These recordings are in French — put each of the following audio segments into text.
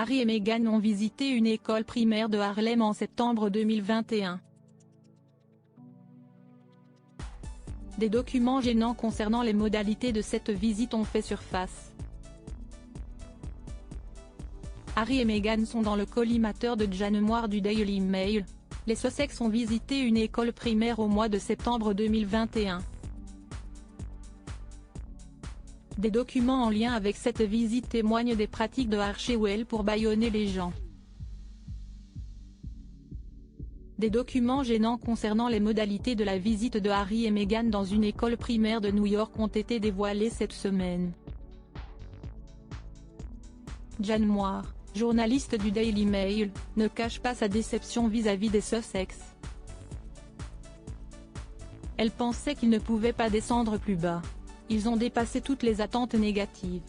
Harry et Meghan ont visité une école primaire de Harlem en septembre 2021. Des documents gênants concernant les modalités de cette visite ont fait surface. Harry et Meghan sont dans le collimateur de Jane Moore du Daily Mail. Les Sussex ont visité une école primaire au mois de septembre 2021. Des documents en lien avec cette visite témoignent des pratiques de Archewell pour bâillonner les gens. Des documents gênants concernant les modalités de la visite de Harry et Meghan dans une école primaire de New York ont été dévoilés cette semaine. Jane Moore, journaliste du Daily Mail, ne cache pas sa déception vis-à-vis des Sussex. Elle pensait qu'ils ne pouvaient pas descendre plus bas. Ils ont dépassé toutes les attentes négatives.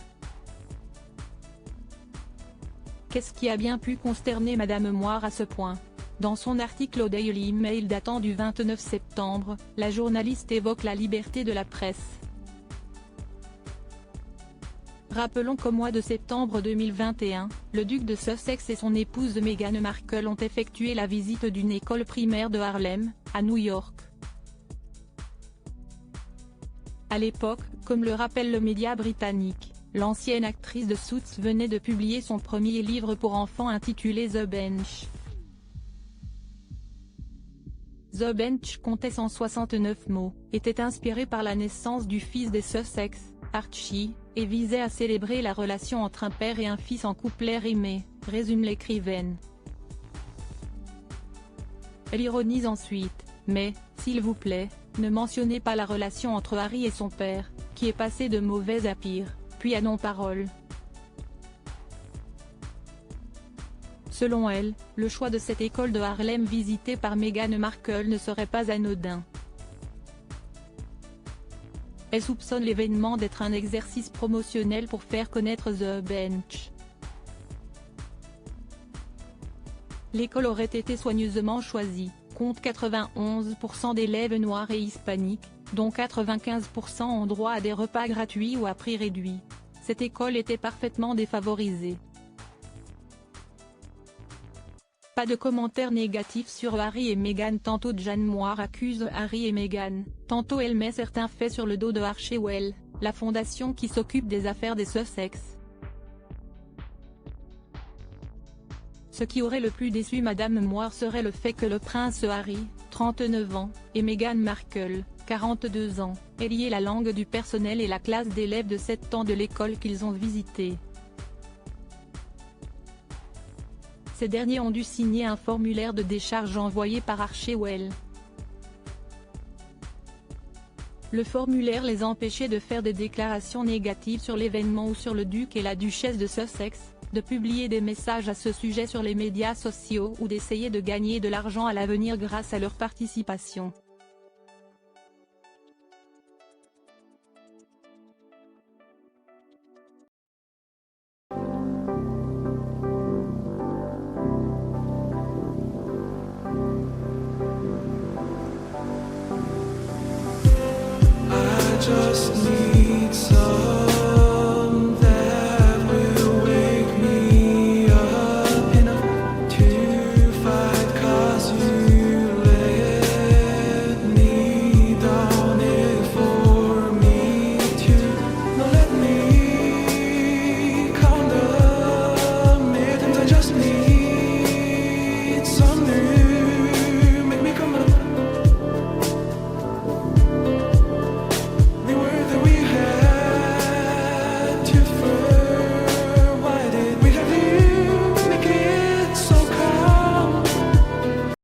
Qu'est-ce qui a bien pu consterner Madame Moore à ce point? Dans son article au Daily Mail datant du 29 septembre, la journaliste évoque la liberté de la presse. Rappelons qu'au mois de septembre 2021, le duc de Sussex et son épouse Meghan Markle ont effectué la visite d'une école primaire de Harlem, à New York. À l'époque, comme le rappelle le média britannique, l'ancienne actrice de Suits venait de publier son premier livre pour enfants intitulé The Bench. The Bench comptait 169 mots, était inspiré par la naissance du fils des Sussex, Archie, et visait à célébrer la relation entre un père et un fils en couplet rimé, résume l'écrivaine. Elle ironise ensuite, mais, s'il vous plaît, ne mentionnez pas la relation entre Harry et son père, qui est passée de mauvais à pire, puis à non-parole. Selon elle, le choix de cette école de Harlem visitée par Meghan Markle ne serait pas anodin. Elle soupçonne l'événement d'être un exercice promotionnel pour faire connaître The Bench. L'école aurait été soigneusement choisie, compte 91% d'élèves noirs et hispaniques, dont 95% ont droit à des repas gratuits ou à prix réduit. Cette école était parfaitement défavorisée. Pas de commentaires négatifs sur Harry et Meghan. Tantôt Jane Moore accuse Harry et Meghan, tantôt elle met certains faits sur le dos de Archewell, la fondation qui s'occupe des affaires des Sussex. Ce qui aurait le plus déçu Madame Moore serait le fait que le prince Harry, 39 ans, et Meghan Markle, 42 ans, aient lié la langue du personnel et la classe d'élèves de 7 ans de l'école qu'ils ont visitée. Ces derniers ont dû signer un formulaire de décharge envoyé par Archewell. Le formulaire les empêchait de faire des déclarations négatives sur l'événement ou sur le duc et la duchesse de Sussex, de publier des messages à ce sujet sur les médias sociaux ou d'essayer de gagner de l'argent à l'avenir grâce à leur participation. Just need